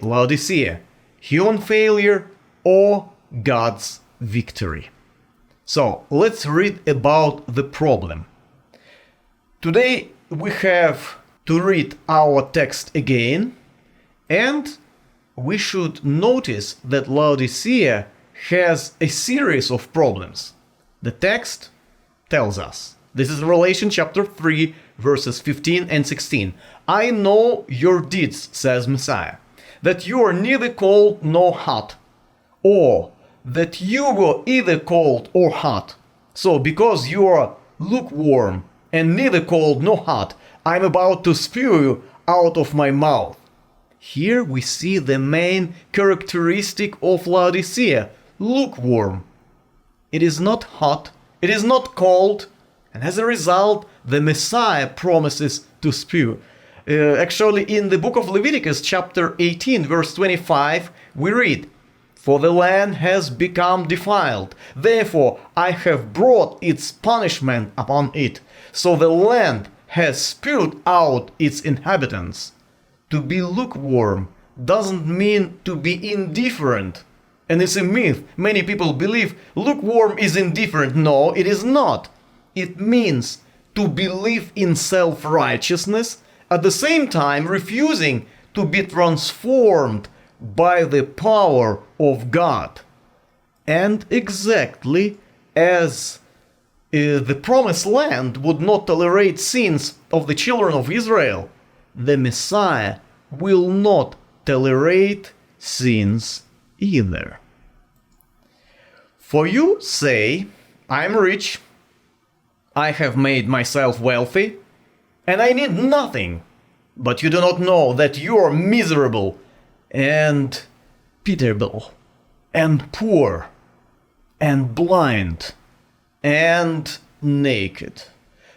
Laodicea, human failure or God's victory? So let's read about the problem. Today we have to read our text again, and we should notice that Laodicea has a series of problems. The text tells us. This is Revelation chapter 3, verses 15 and 16. I know your deeds, says Messiah, that you are neither cold nor hot, or that you were either cold or hot. So because you are lukewarm and neither cold nor hot, I am about to spew you out of my mouth. Here we see the main characteristic of Laodicea, lukewarm. It is not hot, it is not cold, and as a result, the Messiah promises to spew. Actually, in the book of Leviticus, chapter 18, verse 25, we read, For the land has become defiled, therefore I have brought its punishment upon it. So the land has spewed out its inhabitants. To be lukewarm doesn't mean to be indifferent. And it's a myth. Many people believe lukewarm is indifferent. No, it is not. It means to believe in self-righteousness, at the same time refusing to be transformed by the power of God. And exactly as the promised land would not tolerate sins of the children of Israel, the Messiah will not tolerate sins either. For you say, I am rich, I have made myself wealthy, and I need nothing, but you do not know that you are miserable and pitiable and poor and blind and naked.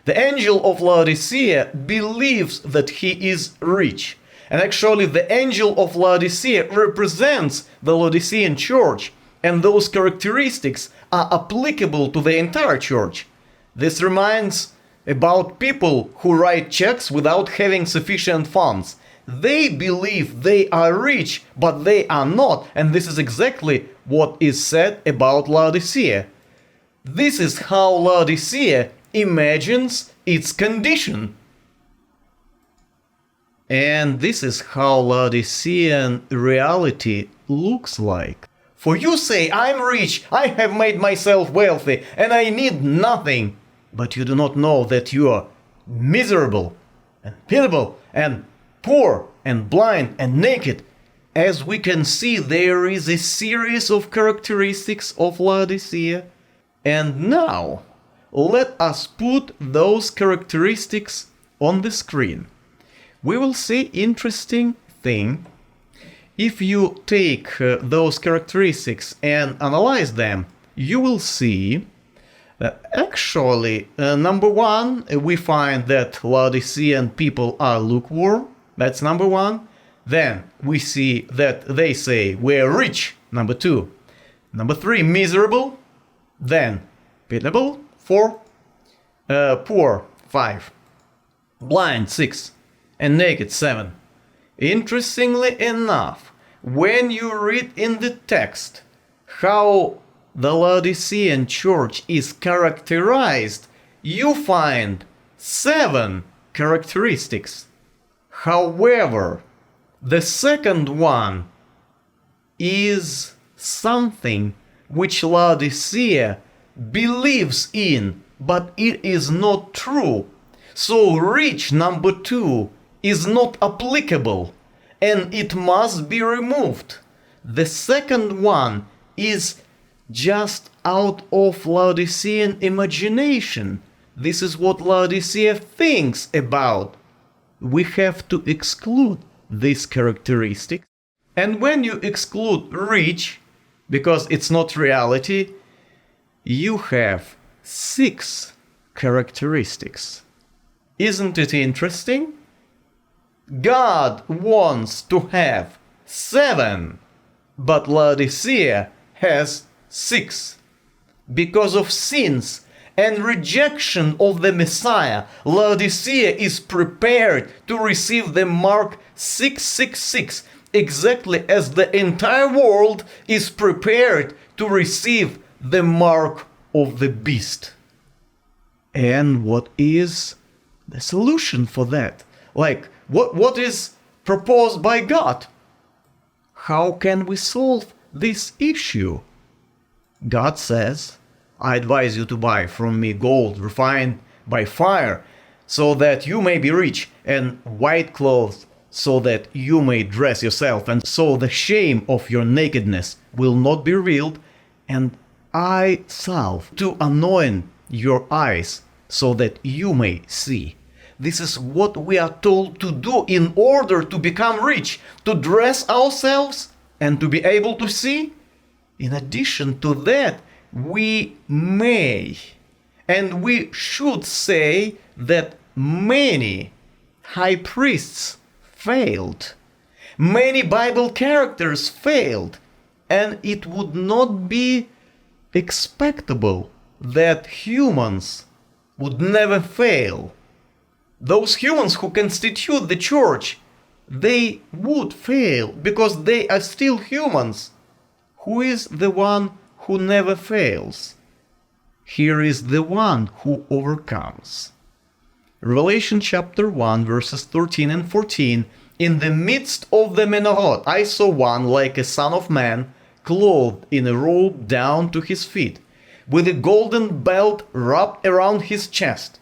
The angel of Laodicea believes that he is rich. And actually the angel of Laodicea represents the Laodicean church, and those characteristics are applicable to the entire church. This reminds about people who write checks without having sufficient funds. They believe they are rich, but they are not, and this is exactly what is said about Laodicea. This is how Laodicea imagines its condition. And this is how Laodicean reality looks like. For you say, I am rich, I have made myself wealthy, and I need nothing. But you do not know that you are miserable and pitiable and poor and blind and naked. As we can see, there is a series of characteristics of Laodicea. And now, let us put those characteristics on the screen. We will see interesting thing. If you take those characteristics and analyze them, you will see that actually, number one, we find that Laodicean people are lukewarm. That's number one. Then we see that they say we're rich. Number two. Number three, miserable. Then pitiable. 4. Poor. 5. Blind. 6. And naked. 7. Interestingly enough, when you read in the text how the Laodicean church is characterized, you find 7 characteristics. However, the second one is something which Laodicea believes in, but it is not true. So rich, number 2, is not applicable, and it must be removed. The second one is just out of Laodicean imagination. This is what Laodicea thinks about. We have to exclude this characteristic. And when you exclude rich, because it's not reality, you have 6 characteristics. Isn't it interesting? God wants to have 7, but Laodicea has 6. Because of sins and rejection of the Messiah, Laodicea is prepared to receive the mark 666, exactly as the entire world is prepared to receive the mark of the beast. And what is the solution for that? Like, what is proposed by God? How can we solve this issue? God says, I advise you to buy from me gold refined by fire, so that you may be rich, and white clothes, so that you may dress yourself, and so the shame of your nakedness will not be revealed, and eye salve to anoint your eyes, so that you may see. This is what we are told to do in order to become rich, to dress ourselves and to be able to see. In addition to that, we may and we should say that many high priests failed. Many Bible characters failed. And it would not be expectable that humans would never fail. Those humans who constitute the church, they would fail because they are still humans. Who is the one who never fails? Here is the one who overcomes. Revelation chapter 1 verses 13 and 14. In the midst of the menorot I saw one like a son of man, clothed in a robe down to his feet, with a golden belt wrapped around his chest.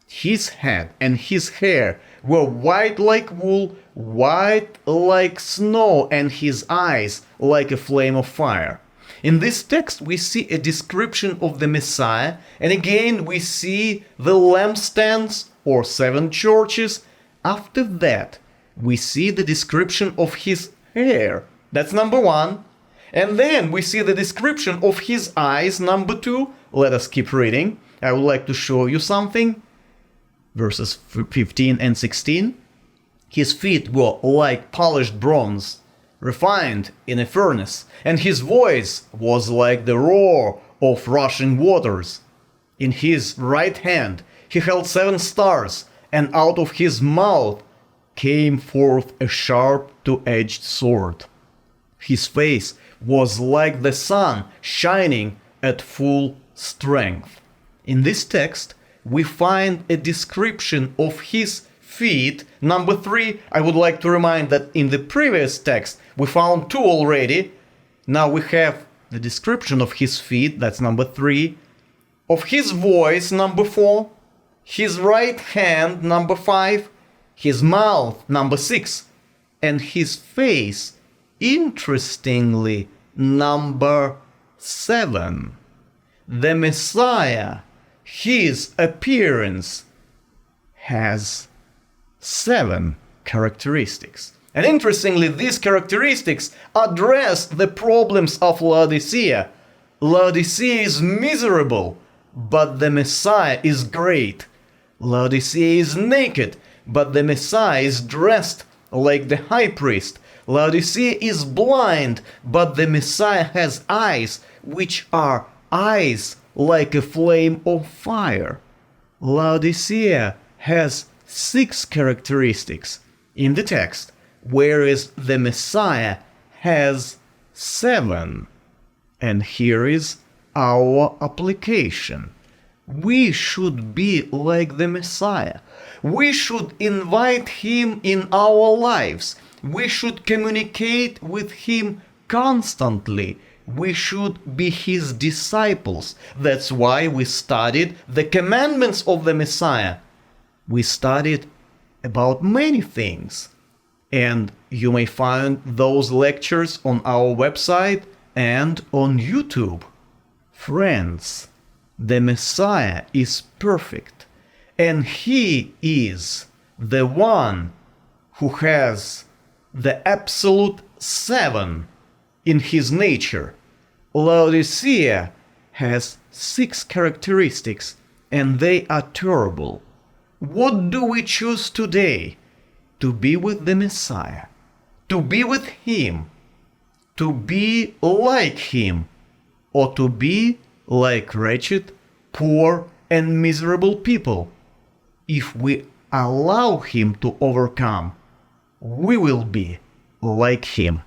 His head and his hair were white like wool, white like snow, and his eyes like a flame of fire. In this text we see a description of the Messiah, and again we see the lampstands or 7 churches. After that we see the description of his hair. That's number 1. And then we see the description of his eyes, number 2. Let us keep reading. I would like to show you something. Verses 15 and 16. His feet were like polished bronze, refined in a furnace, and his voice was like the roar of rushing waters. In his right hand he held 7 stars, and out of his mouth came forth a sharp two-edged sword. His face was like the sun shining at full strength. In this text we find a description of his feet. Number 3, I would like to remind that in the previous text we found 2 already. Now we have the description of his feet, that's number 3. Of his voice, number 4. His right hand, number 5. His mouth, number 6. And his face, interestingly, number 7. The Messiah, his appearance, has 7 characteristics. And interestingly, these characteristics address the problems of Laodicea. Laodicea is miserable, but the Messiah is great. Laodicea is naked, but the Messiah is dressed like the high priest. Laodicea is blind, but the Messiah has eyes, which are eyes like a flame of fire. Laodicea has 6 characteristics in the text, whereas the Messiah has 7. And here is our application. We should be like the Messiah. We should invite him in our lives. We should communicate with him constantly. We should be his disciples. That's why we studied the commandments of the Messiah. We studied about many things. And you may find those lectures on our website and on YouTube. Friends, the Messiah is perfect, and he is the one who has the absolute 7 in his nature. Laodicea has 6 characteristics, and they are terrible. What do we choose today? To be with the Messiah, to be with him, to be like him, or to be like wretched, poor, and miserable people? If we allow him to overcome, we will be like him.